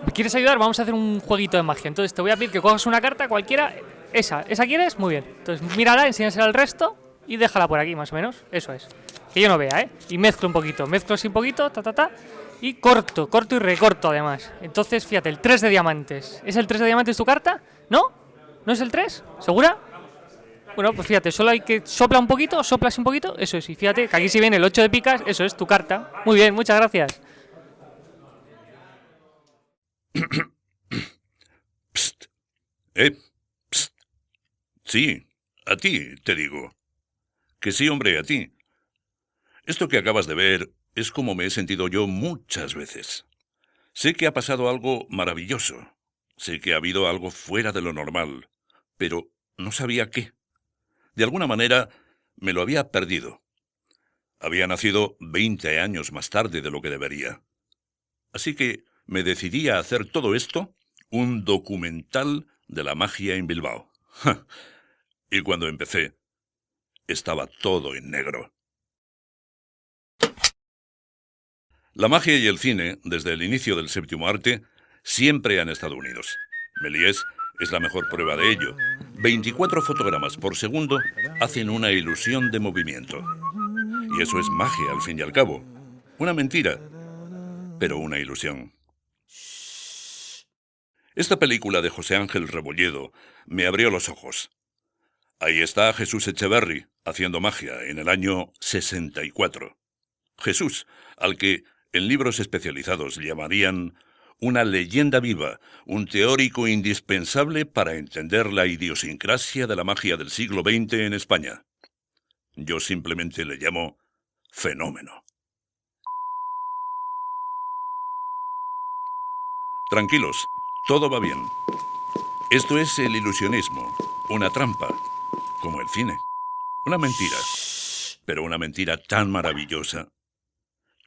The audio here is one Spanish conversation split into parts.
¿Me quieres ayudar? Vamos a hacer un jueguito de magia. Entonces te voy a pedir que cojas una carta cualquiera. ¿Esa quieres? Muy bien. Entonces mírala, enséñasela al resto y déjala por aquí, más o menos. Eso es. Que yo no vea, ¿eh? Y mezclo un poquito. Mezclo así un poquito, y corto y recorto además. Entonces, fíjate, el 3 de diamantes. ¿Es el 3 de diamantes tu carta? ¿No? ¿No es el 3? ¿Segura? Bueno, pues fíjate, solo hay que sopla un poquito, soplas un poquito, eso es. Y fíjate que aquí si viene el 8 de picas, eso es tu carta. Muy bien, muchas gracias. Psst. Psst. Sí, a ti, te digo. Que sí, hombre, a ti. Esto que acabas de ver es como me he sentido yo muchas veces. Sé que ha pasado algo maravilloso. Sé que ha habido algo fuera de lo normal. Pero no sabía qué. De alguna manera, me lo había perdido. Había nacido 20 años más tarde de lo que debería. Así que me decidí a hacer todo esto un documental de la magia en Bilbao. Y cuando empecé, estaba todo en negro. La magia y el cine, desde el inicio del séptimo arte, siempre han estado unidos. Méliès es la mejor prueba de ello. 24 fotogramas por segundo hacen una ilusión de movimiento. Y eso es magia, al fin y al cabo. Una mentira, pero una ilusión. Esta película de José Ángel Rebolledo me abrió los ojos. Ahí está Jesús Echeverri haciendo magia en el año 64. Jesús, al que en libros especializados llamarían una leyenda viva, un teórico indispensable para entender la idiosincrasia de la magia del siglo XX en España. Yo simplemente le llamo fenómeno. Tranquilos, todo va bien. Esto es el ilusionismo, una trampa, como el cine. Una mentira, pero una mentira tan maravillosa.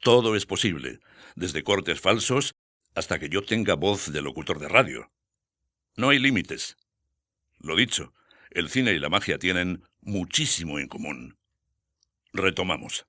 Todo es posible, desde cortes falsos hasta que yo tenga voz de locutor de radio. No hay límites. Lo dicho, el cine y la magia tienen muchísimo en común. Retomamos.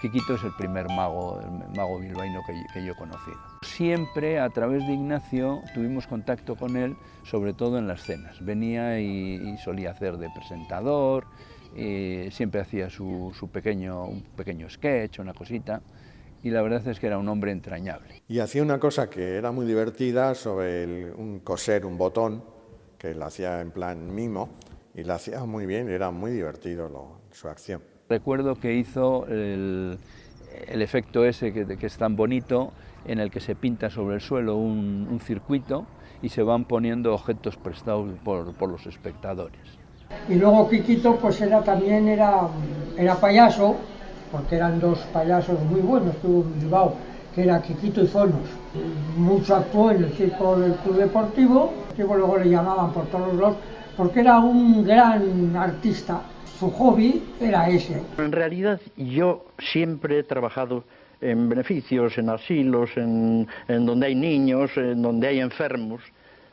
Quiquito es el primer mago, el mago bilbaíno que yo he conocido. Siempre a través de Ignacio tuvimos contacto con él, sobre todo en las cenas. Venía y solía hacer de presentador, siempre hacía un pequeño sketch, una cosita, y la verdad es que era un hombre entrañable. Y hacía una cosa que era muy divertida sobre un coser un botón, que lo hacía en plan mimo, y lo hacía muy bien, era muy divertido su acción. Recuerdo que hizo el efecto ese que es tan bonito, en el que se pinta sobre el suelo un circuito y se van poniendo objetos prestados por los espectadores. Y luego Quiquito pues también era payaso, porque eran dos payasos muy buenos que hubo en Bilbao, que era Quiquito y Zonos. Mucho actuó en el circo del Club Deportivo, luego le llamaban por todos lados, porque era un gran artista. Su hobby era ese. En realidad yo siempre he trabajado en beneficios, en asilos, en donde hay niños, en donde hay enfermos,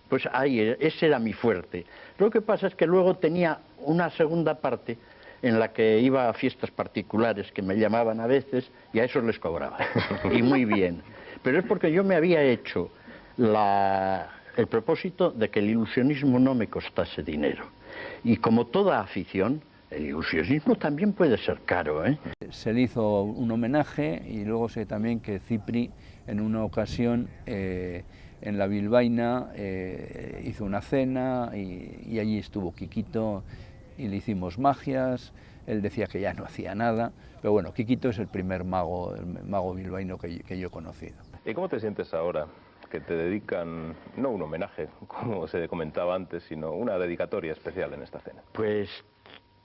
pues ahí, ese era mi fuerte. Lo que pasa es que luego tenía una segunda parte en la que iba a fiestas particulares que me llamaban a veces y a esos les cobraba, y muy bien. Pero es porque yo me había hecho el propósito de que el ilusionismo no me costase dinero. Y como toda afición, el ilusionismo también puede ser caro, ¿eh? Se le hizo un homenaje y luego sé también que Cipri en una ocasión en la bilbaína hizo una cena y allí estuvo Quiquito y le hicimos magias. Él decía que ya no hacía nada, pero bueno, Quiquito es el primer mago, bilbaíno que yo he conocido. ¿Y cómo te sientes ahora que te dedican, no un homenaje, como se comentaba antes, sino una dedicatoria especial en esta cena? Pues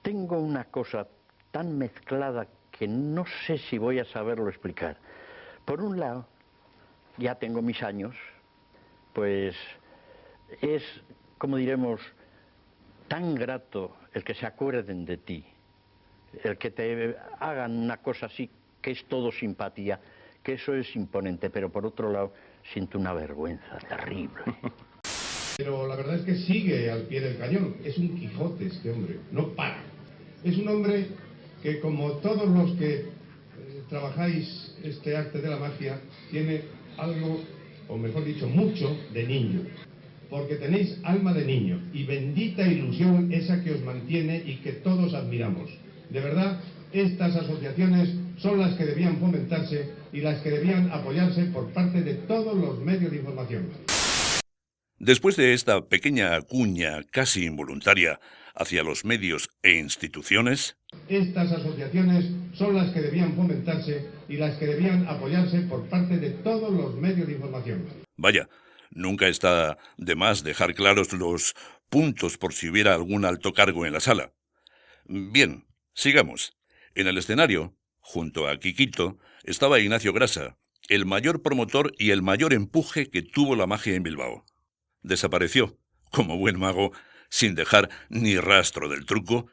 tengo una cosa tan mezclada que no sé si voy a saberlo explicar. Por un lado, ya tengo mis años, pues es, como diremos, tan grato el que se acuerden de ti, el que te hagan una cosa así que es todo simpatía, que eso es imponente, pero por otro lado siento una vergüenza terrible. Pero la verdad es que sigue al pie del cañón. Es un Quijote este hombre, no para. Es un hombre que, como todos los que trabajáis este arte de la magia, tiene algo, o mejor dicho, mucho de niño. Porque tenéis alma de niño y bendita ilusión esa que os mantiene y que todos admiramos. De verdad, estas asociaciones son las que debían fomentarse y las que debían apoyarse por parte de todos los medios de información. Después de esta pequeña cuña casi involuntaria hacia los medios e instituciones, estas asociaciones son las que debían fomentarse y las que debían apoyarse por parte de todos los medios de información. Vaya, nunca está de más dejar claros los puntos por si hubiera algún alto cargo en la sala. Bien, sigamos. En el escenario, junto a Quiquito, estaba Ignacio Grasa, el mayor promotor y el mayor empuje que tuvo la magia en Bilbao. Desapareció, como buen mago, sin dejar ni rastro del truco,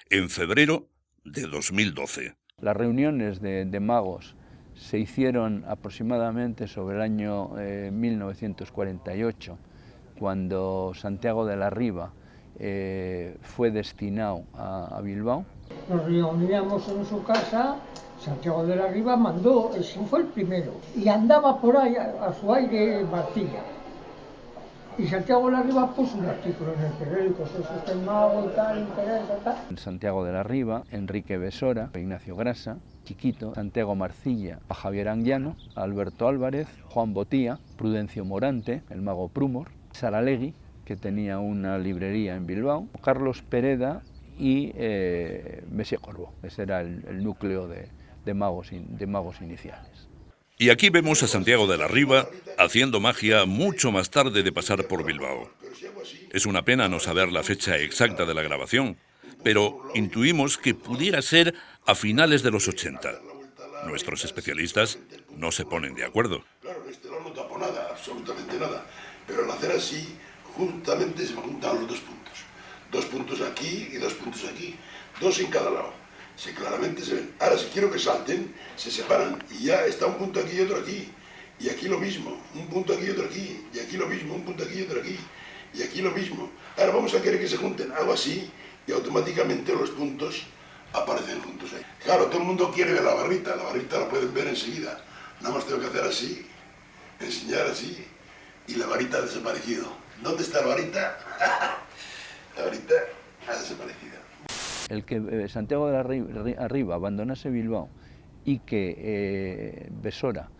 en febrero de 2012. Las reuniones de magos se hicieron aproximadamente sobre el año 1948, cuando Santiago de la Riva fue destinado a Bilbao. Nos reuníamos en su casa, Santiago de la Riva mandó, ese fue el primero, y andaba por ahí a su aire Marcilla. Y Santiago de la Riva puso un artículo en el periódico, es el mago y tal, interesa, tal. Santiago de la Riva, Enrique Besora, Ignacio Grasa, Quiquito, Santiago Marcilla, a Javier Anguiano, Alberto Álvarez, Juan Botía, Prudencio Morante, el mago Prumor, Saralegui, que tenía una librería en Bilbao, Carlos Pereda y Messier Corbeau. Ese era el núcleo de magos iniciales. Y aquí vemos a Santiago de la Riva haciendo magia mucho más tarde de pasar por Bilbao. Es una pena no saber la fecha exacta de la grabación, pero intuimos que pudiera ser a finales de los 80. Nuestros especialistas no se ponen de acuerdo. Claro, no tapó nada, absolutamente nada, pero al hacer así, justamente se me juntaron los 2 puntos. 2 puntos aquí y 2 puntos aquí, 2 en cada lado. Sí, claramente se ven. Ahora, si quiero que salten, se separan y ya está un punto aquí y otro aquí. Y aquí lo mismo, un punto aquí y otro aquí. Y aquí lo mismo, un punto aquí y otro aquí. Y aquí lo mismo. Ahora vamos a querer que se junten, hago así y automáticamente los puntos aparecen juntos ahí. Claro, todo el mundo quiere ver la barrita la pueden ver enseguida. Nada más tengo que hacer así, enseñar así y la varita ha desaparecido. ¿Dónde está la varita? La varita ha desaparecido. El que Santiago de la Riva abandonase Bilbao y que Besora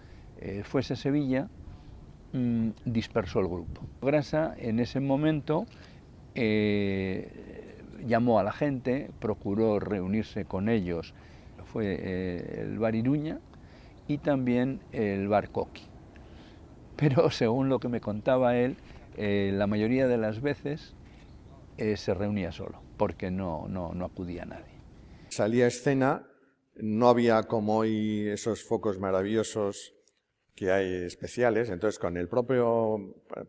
fuese a Sevilla, dispersó el grupo. Grasa en ese momento llamó a la gente, procuró reunirse con ellos. Fue el bar Iruña y también el bar Coqui. Pero según lo que me contaba él, la mayoría de las veces se reunía solo, porque no acudía nadie. Salía a escena, no había como hoy esos focos maravillosos que hay especiales, entonces con el propio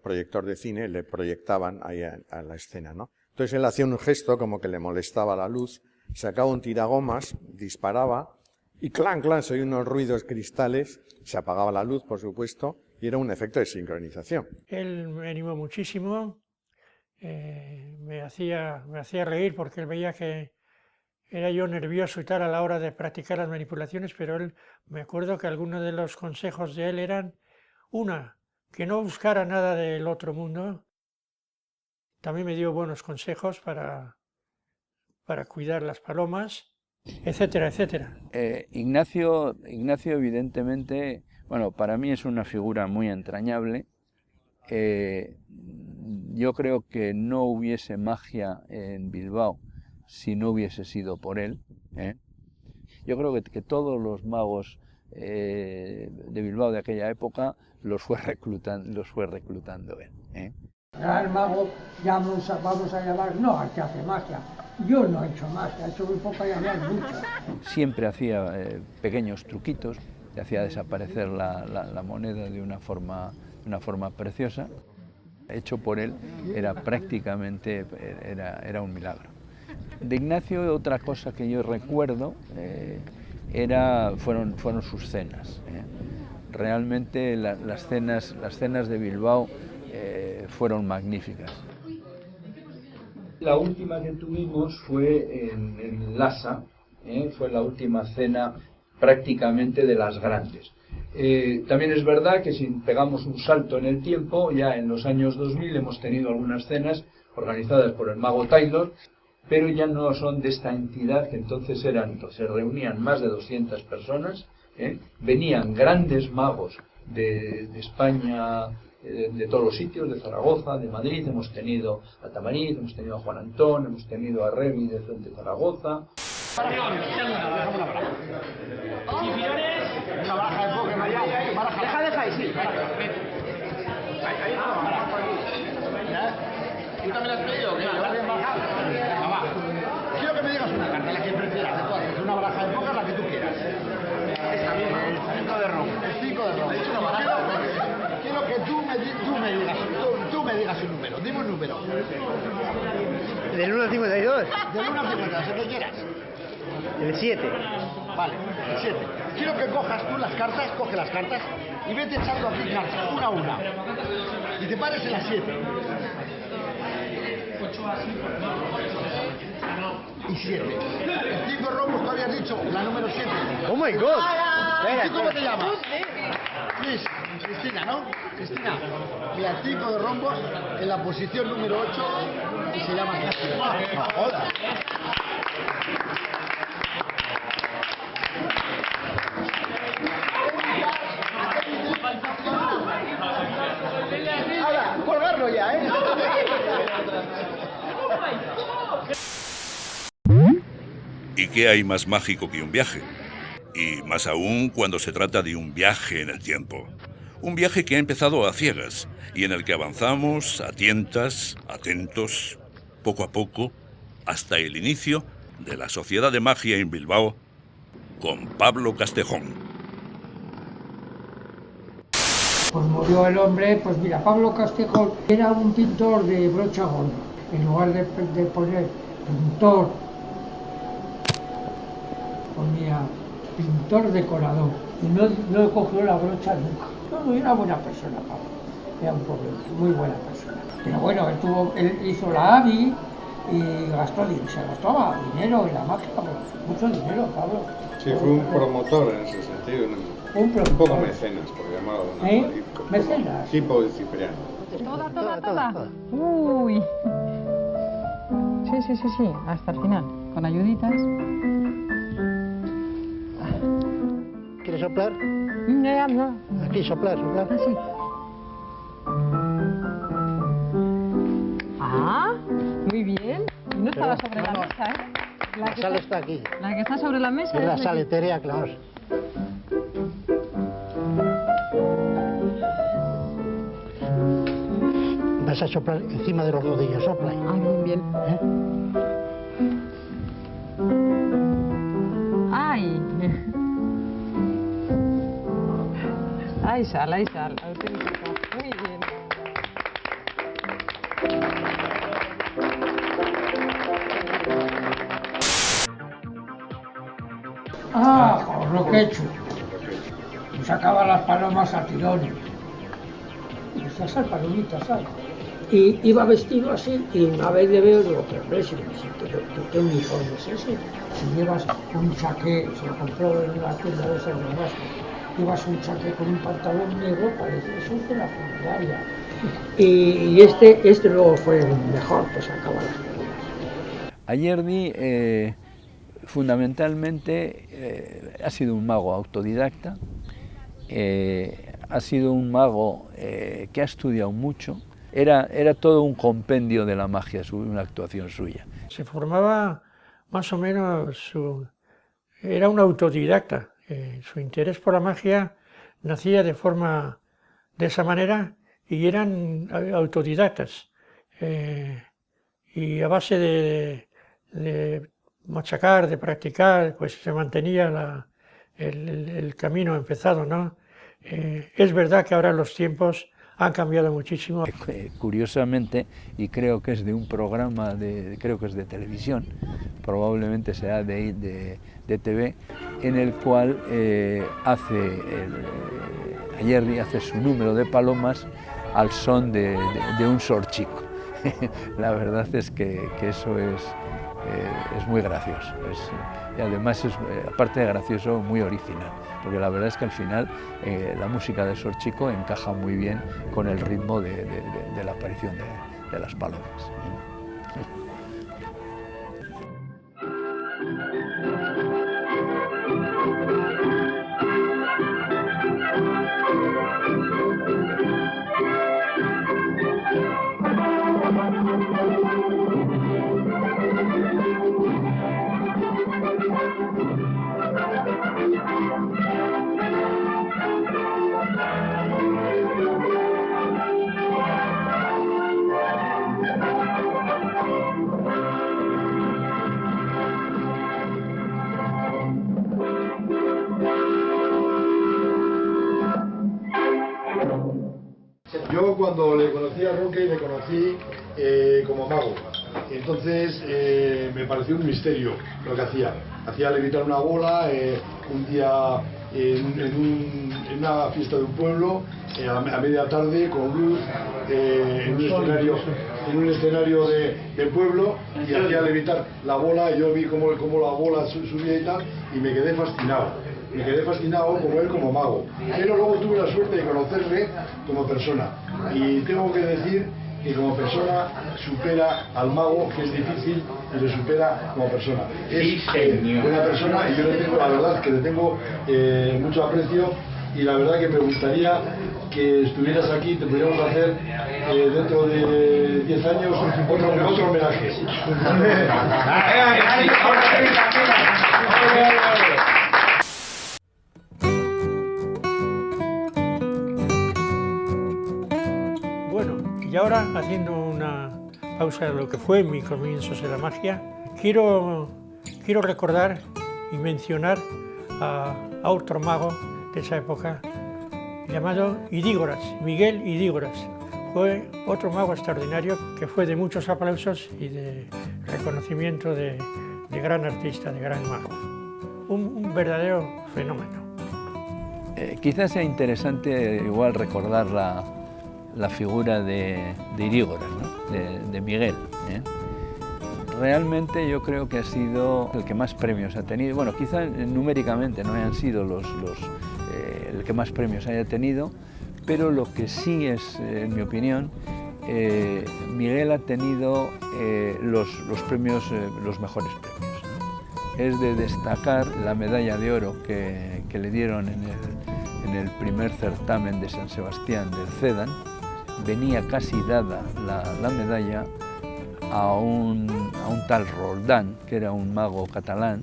proyector de cine le proyectaban ahí a la escena, ¿no? Entonces él hacía un gesto como que le molestaba la luz, sacaba un tiragomas, disparaba y clan, se oían unos ruidos cristales, se apagaba la luz, por supuesto, y era un efecto de sincronización. Él me animó muchísimo. Me hacía reír porque él veía que era yo nervioso y tal a la hora de practicar las manipulaciones, pero él, me acuerdo que algunos de los consejos de él eran, que no buscara nada del otro mundo. También me dio buenos consejos para cuidar las palomas, etcétera, etcétera. Ignacio evidentemente, bueno, para mí es una figura muy entrañable. Yo creo que no hubiese magia en Bilbao si no hubiese sido por él. Yo creo que todos los magos de Bilbao de aquella época los fue reclutando él. El mago, vamos a llamar, no, al que hace magia. Yo no he hecho magia, he hecho muy poca y hablar mucho. Siempre hacía pequeños truquitos, hacía desaparecer la moneda de una forma preciosa. Hecho por él era prácticamente era un milagro. De Ignacio, otra cosa que yo recuerdo fueron sus cenas. Realmente las cenas de Bilbao fueron magníficas. La última que tuvimos fue en Lhasa, fue la última cena prácticamente de las grandes. También es verdad que si pegamos un salto en el tiempo, ya en los años 2000 hemos tenido algunas cenas organizadas por el mago Taylor, pero ya no son de esta entidad que entonces se reunían más de 200 personas, venían grandes magos de España, de todos los sitios, de Zaragoza, de Madrid, hemos tenido a Tamariz, hemos tenido a Juan Antón, hemos tenido a Revi de Zaragoza. Deja ahí, sí. ¿Tú también has pedido? Quiero que me digas una carta, la que prefieras de todas. Una baraja de póker, la que tú quieras. Esta misma, el 5 de ron. El 5 de ron. Quiero que tú me digas un número. Dime un número. ¿Del 1 al 52? Del 1 al 52, el que quieras. El 7. Vale, el 7. Quiero que cojas tú las cartas, coge las cartas y vete echando aquí cartas, una a una. Y te pares en las 7. Y 7. El 5 rombos tú habías dicho, la número 7. ¡Oh my God! ¿Y cómo te llamas? Cristina, ¿no? Cristina. Mira, el 5 de rombos en la posición número 8 y se llama Cristina. No jodas. Ahora, colgarlo ya, ¿eh? ¿Y qué hay más mágico que un viaje? Y más aún cuando se trata de un viaje en el tiempo. Un viaje que ha empezado a ciegas y en el que avanzamos a tientas, atentos, poco a poco, hasta el inicio de la Sociedad de Magia en Bilbao con Pablo Castejón. Pues murió el hombre, pues mira, Pablo Castejón era un pintor de brocha gorda. En lugar de poner pintor, ponía pintor decorador. Y no cogió la brocha nunca. No, era buena persona, Pablo. Era un pobre, muy buena persona. Pero bueno, él hizo la ABI y se gastaba dinero en la magia, mucho dinero, Pablo. Sí, fue un promotor en ese sentido, ¿no? Un poco mecenas, por llamarlo. ¿Mecenas? Tipo de Cipriano. Toda. Uy. Sí, hasta el final, con ayuditas. ¿Quieres soplar? No. Aquí, soplar. Así. Muy bien. Y no estaba sobre la mesa, ¿eh? La sal está aquí. La que está sobre la mesa es la saletería, claro. Vas a soplar encima de los nudillos, sopla. Bien. Hay sal, auténtica. Muy bien. Roquecho. Sacaba las palomas a tirones. Y decía, sal, palomita, sal. Y iba vestido así, y una vez le veo, digo, pero ¿qué uniforme es ese? Si llevas un chaqué, se lo compró en una tienda de esas de Vasco, llevas un chaqué con un pantalón negro, parece eso es de la funeraria. Y este luego fue el mejor que sacaba las palomas. Ayerdi fundamentalmente ha sido un mago autodidacta, ha sido un mago que ha estudiado mucho. Era todo un compendio de la magia, una actuación suya. Se formaba más o menos, era un autodidacta. Su interés por la magia nacía de esa manera y eran autodidactas. Y a base de machacar, de practicar, pues se mantenía el camino empezado, ¿no? Es verdad que ahora los tiempos han cambiado muchísimo. Curiosamente, y creo que es de un programa, creo que es de televisión, probablemente sea de TV, en el cual Jerry hace su número de palomas al son de un sorchico. La verdad es que eso es muy gracioso, y además es, aparte de gracioso, muy original, porque la verdad es que al final la música de sorchico encaja muy bien con el ritmo de la aparición de las palomas. Yo cuando le conocí a Roque, le conocí como mago. Entonces me pareció un misterio lo que hacía. Hacía levitar una bola un día en una fiesta de un pueblo, a media tarde, con luz, en un escenario del pueblo, y hacía levitar la bola, y yo vi cómo la bola subía y tal, y me quedé fascinado. Me quedé fascinado como él como mago, pero luego tuve la suerte de conocerle como persona, y tengo que decir que como persona supera al mago, que es difícil, y lo supera como persona. Es buena persona, y yo le tengo, la verdad, que le tengo mucho aprecio, y la verdad que me gustaría que estuvieras aquí, te podríamos hacer dentro de 10 años otro homenaje. Y ahora, haciendo una pausa de lo que fue mi comienzos en la magia, quiero recordar y mencionar a otro mago de esa época, llamado Idígoras, Miguel Idígoras. Fue otro mago extraordinario que fue de muchos aplausos y de reconocimiento de gran artista, de gran mago. Un verdadero fenómeno. Quizás sea interesante igual recordar la figura de Idígoras, ¿no? de Miguel. Realmente yo creo que ha sido el que más premios ha tenido. Bueno, quizá numéricamente no hayan sido el que más premios haya tenido, pero lo que sí es, en mi opinión, Miguel ha tenido los premios, los mejores premios, ¿no? Es de destacar la medalla de oro que le dieron en el primer certamen de San Sebastián del Cedan. Venía casi dada la medalla a un tal Roldán, que era un mago catalán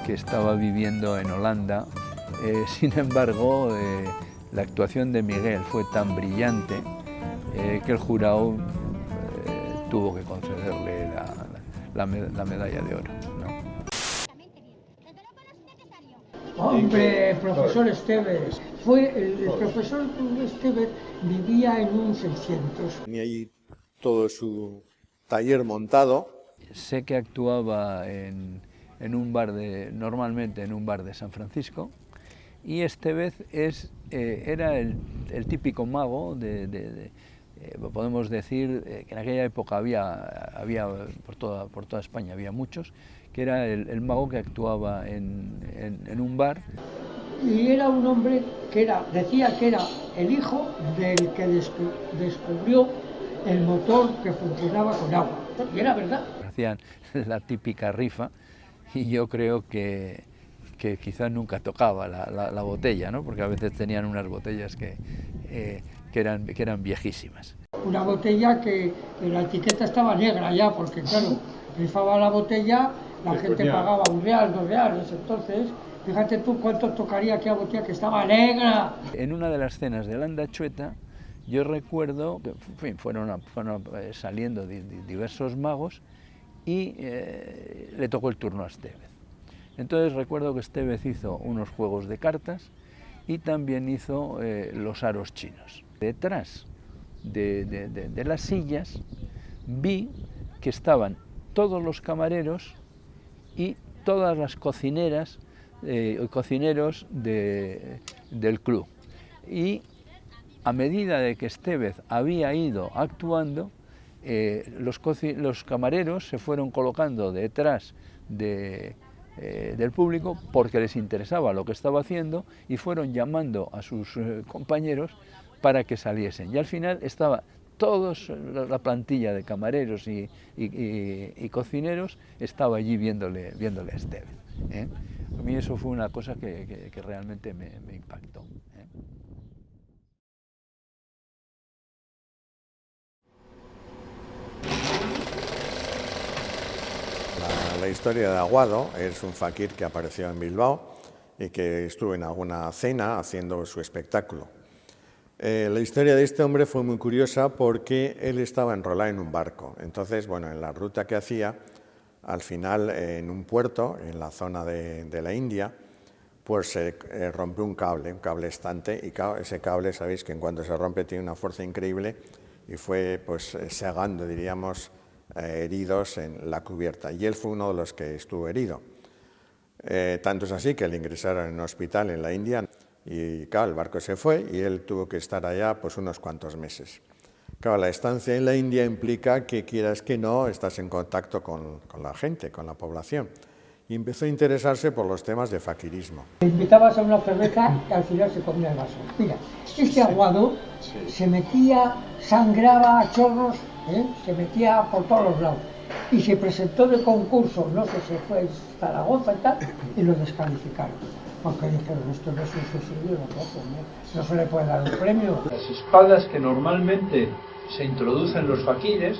que estaba viviendo en Holanda. Sin embargo, la actuación de Miguel fue tan brillante que el jurado tuvo que concederle la medalla de oro, ¿no? Hombre, profesor Esteves. El profesor Esteves vivía en un 600. Tenía ahí todo su taller montado. Sé que actuaba normalmente en un bar de San Francisco, y Esteves era el típico mago podemos decir que en aquella época había por toda España había muchos, que era el mago que actuaba en un bar. Y era un hombre que decía que era el hijo del que descubrió el motor que funcionaba con agua. Y era verdad. Hacían la típica rifa, y yo creo que quizás nunca tocaba la botella, ¿no? Porque a veces tenían unas botellas que eran viejísimas. Una botella que la etiqueta estaba negra ya, porque claro, rifaba la botella, la gente pagaba $1, $2, entonces fíjate tú cuánto tocaría aquella botella que estaba negra. En una de las cenas de la Andachueta, yo recuerdo que fueron saliendo diversos magos, y le tocó el turno a Esteves. Entonces recuerdo que Esteves hizo unos juegos de cartas y también hizo los aros chinos. Detrás de las sillas, vi que estaban todos los camareros y todas las cocineras y cocineros del club. Y a medida de que Estévez había ido actuando, los camareros se fueron colocando detrás del público porque les interesaba lo que estaba haciendo y fueron llamando a sus compañeros para que saliesen. Y al final estaba todos, la plantilla de camareros y cocineros estaba allí viéndole a Estévez, ¿eh? A mí eso fue una cosa que realmente me impactó, ¿eh? La historia de Aguado es un faquir que apareció en Bilbao y que estuvo en alguna cena haciendo su espectáculo. La historia de este hombre fue muy curiosa porque él estaba enrolado en un barco. Entonces, bueno, en la ruta que hacía, al final en un puerto, en la zona de la India, pues se rompió un cable estante, y ese cable, sabéis que en cuanto se rompe tiene una fuerza increíble, y fue pues segando, diríamos, heridos en la cubierta, y él fue uno de los que estuvo herido. Tanto es así que le ingresaron en un hospital en la India, y claro, el barco se fue y él tuvo que estar allá pues unos cuantos meses. Claro, la estancia en la India implica que quieras que no, estás en contacto con la gente, con la población, y empezó a interesarse por los temas de faquirismo. Le invitabas a una cerveza y al final se comía el vaso. Mira, este Aguado se metía, sangraba a chorros, se metía por todos los lados, y se presentó de concurso, no sé si fue en Zaragoza y tal, y lo descalificaron, porque dijeron, esto no es un suicidio, no se le puede dar un premio. Las espadas que normalmente se introducen los faquires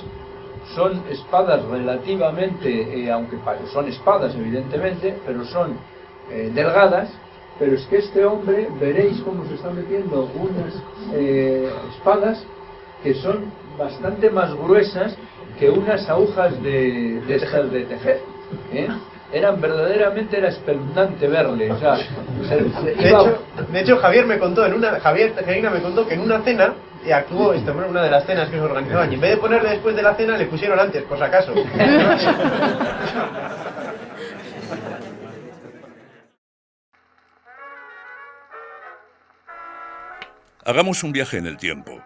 son espadas relativamente, aunque son espadas evidentemente, pero son delgadas, pero es que este hombre, veréis cómo se está metiendo unas espadas que son bastante más gruesas que unas agujas de estas de tejer, ¿eh? Era espeluznante verle, o sea, de hecho Javier Tejerina me contó que en una cena actuó este hombre, una de las cenas que se organizaban, y en vez de ponerle después de la cena le pusieron antes, por si acaso. Hagamos un viaje en el tiempo,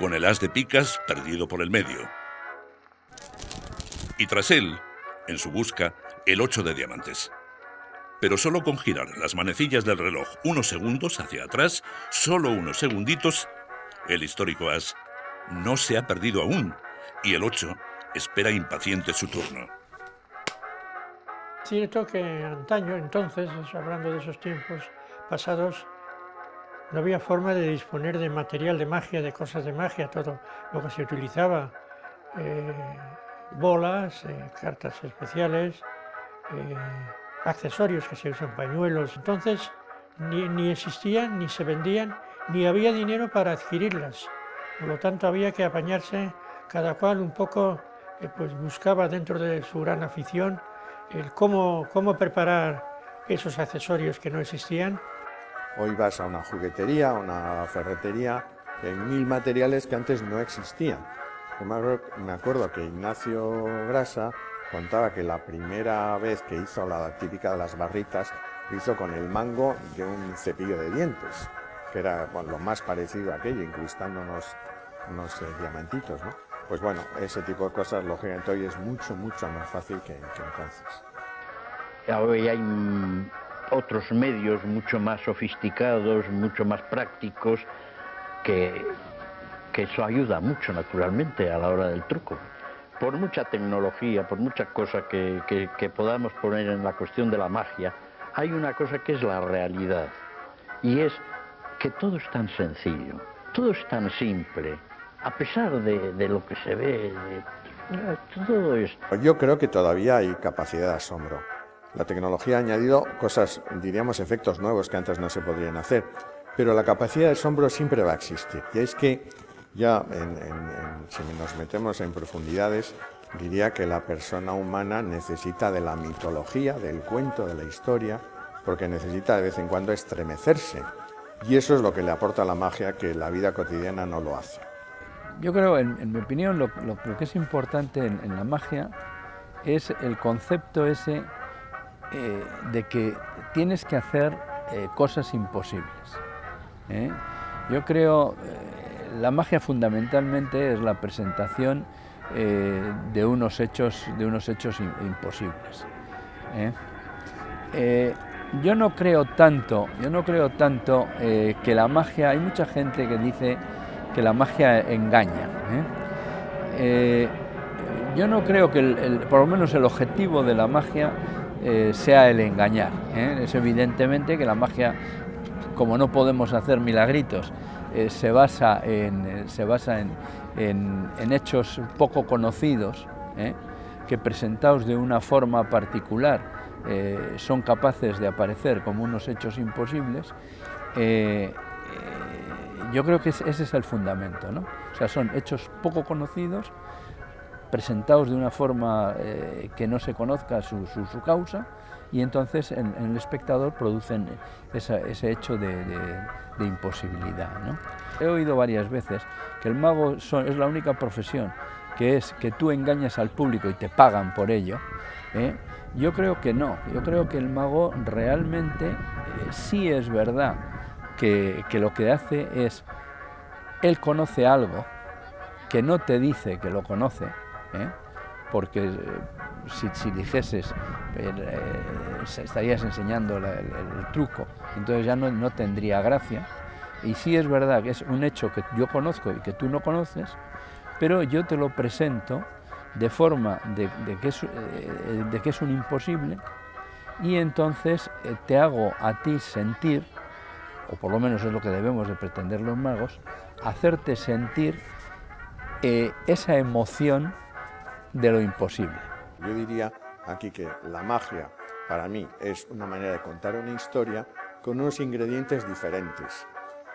con el as de picas perdido por el medio. Y tras él, en su busca, el 8 de diamantes. Pero solo con girar las manecillas del reloj unos segundos hacia atrás, solo unos segunditos, el histórico as no se ha perdido aún, y el 8 espera impaciente su turno. Cierto que antaño, entonces, hablando de esos tiempos pasados, no había forma de disponer de material de magia, de cosas de magia, todo lo que se utilizaba, bolas, cartas especiales, accesorios que se usan, pañuelos. Entonces ni existían, ni se vendían, ni había dinero para adquirirlas. Por lo tanto había que apañarse, cada cual un poco, pues buscaba dentro de su gran afición el cómo preparar esos accesorios que no existían. Hoy vas a una juguetería, a una ferretería, hay 1000 materiales que antes no existían. Me acuerdo que Ignacio Grasa contaba que la primera vez que hizo la típica de las barritas, lo hizo con el mango de un cepillo de dientes, que era lo más parecido a aquello, incrustando unos diamantitos, ¿no? Pues bueno, ese tipo de cosas, lógicamente, hoy es mucho más fácil que entonces. Hoy hay otros medios mucho más sofisticados, mucho más prácticos, que eso ayuda mucho, naturalmente, a la hora del truco. Por mucha tecnología, por muchas cosas que podamos poner en la cuestión de la magia, hay una cosa que es la realidad, y es que todo es tan sencillo, todo es tan simple, a pesar de lo que se ve, todo es... Yo creo que todavía hay capacidad de asombro. La tecnología ha añadido cosas, diríamos, efectos nuevos que antes no se podrían hacer, pero la capacidad de asombro siempre va a existir. Y es que ya, si nos metemos en profundidades, diría que la persona humana necesita de la mitología, del cuento, de la historia, porque necesita de vez en cuando estremecerse. Y eso es lo que le aporta la magia, que la vida cotidiana no lo hace. Yo creo, en mi opinión, lo que es importante en la magia es el concepto ese de que tienes que hacer cosas imposibles. Yo creo la magia fundamentalmente es la presentación de unos hechos imposibles. Yo no creo tanto que la magia, hay mucha gente que dice que la magia engaña. Yo no creo que por lo menos el objetivo de la magia sea el engañar. Es evidentemente que la magia, como no podemos hacer milagritos, se basa en hechos poco conocidos, que presentados de una forma particular son capaces de aparecer como unos hechos imposibles. Yo creo que ese es el fundamento, ¿no? O sea, son hechos poco conocidos, presentados de una forma que no se conozca su causa, y entonces en el espectador producen ese hecho de imposibilidad, ¿no? He oído varias veces que el mago es la única profesión que tú engañas al público y te pagan por ello. Yo creo que no, yo creo que el mago realmente sí es verdad que lo que hace es, él conoce algo que no te dice que lo conoce, porque si dijeses, estarías enseñando el truco, entonces ya no tendría gracia. Y sí es verdad que es un hecho que yo conozco y que tú no conoces, pero yo te lo presento de forma de que es un imposible, y entonces te hago a ti sentir, o por lo menos es lo que debemos de pretender los magos, hacerte sentir esa emoción de lo imposible. Yo diría aquí que la magia para mí es una manera de contar una historia con unos ingredientes diferentes.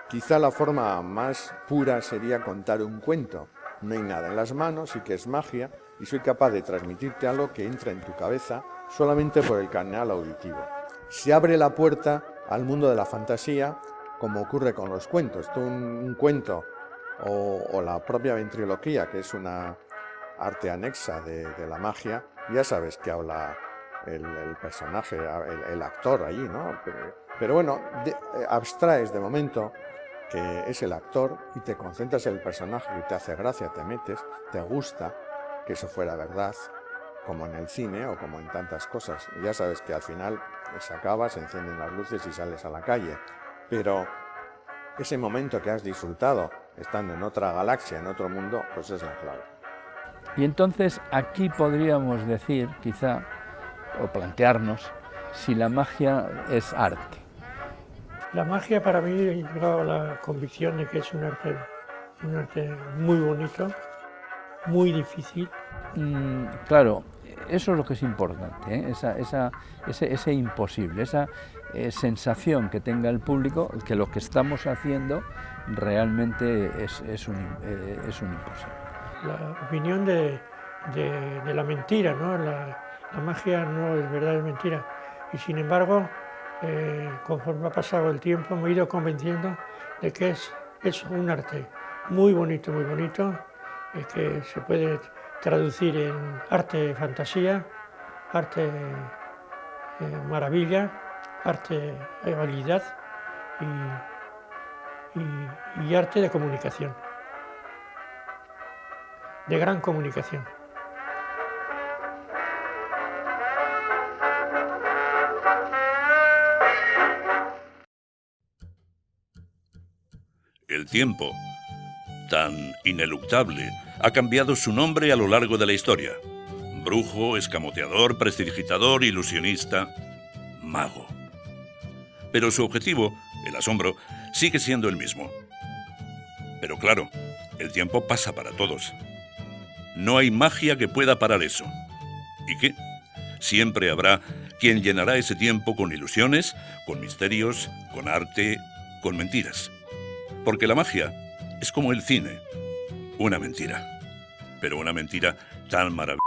Quizá la forma más pura sería contar un cuento. No hay nada en las manos, sí que es magia, y soy capaz de transmitirte algo que entra en tu cabeza solamente por el canal auditivo. Se abre la puerta al mundo de la fantasía, como ocurre con los cuentos. Tú un cuento o la propia ventriloquía, que es una arte anexa de la magia, ya sabes que habla el personaje, el actor allí, ¿no? Pero bueno, abstraes de momento que es el actor y te concentras en el personaje y te hace gracia, te metes, te gusta que eso fuera verdad, como en el cine o como en tantas cosas. Y ya sabes que al final se acaba, se encienden las luces y sales a la calle. Pero ese momento que has disfrutado estando en otra galaxia, en otro mundo, pues es la clave. Y entonces aquí podríamos decir, quizá, o plantearnos, si la magia es arte. La magia para mí he llegado a la convicción de que es un arte muy bonito, muy difícil. Claro, eso es lo que es importante, ese imposible, esa sensación que tenga el público, que lo que estamos haciendo realmente es un imposible. La opinión de la mentira, ¿no? La magia no es verdad, es mentira. Y sin embargo, conforme ha pasado el tiempo, me he ido convenciendo de que es un arte muy bonito, que se puede traducir en arte fantasía, arte maravilla, arte habilidad y arte de comunicación, de gran comunicación. El tiempo, tan ineluctable, ha cambiado su nombre a lo largo de la historia. Brujo, escamoteador, prestidigitador, ilusionista, mago. Pero su objetivo, el asombro, sigue siendo el mismo. Pero claro, el tiempo pasa para todos. No hay magia que pueda parar eso. ¿Y qué? Siempre habrá quien llenará ese tiempo con ilusiones, con misterios, con arte, con mentiras. Porque la magia es como el cine, una mentira, pero una mentira tan maravillosa.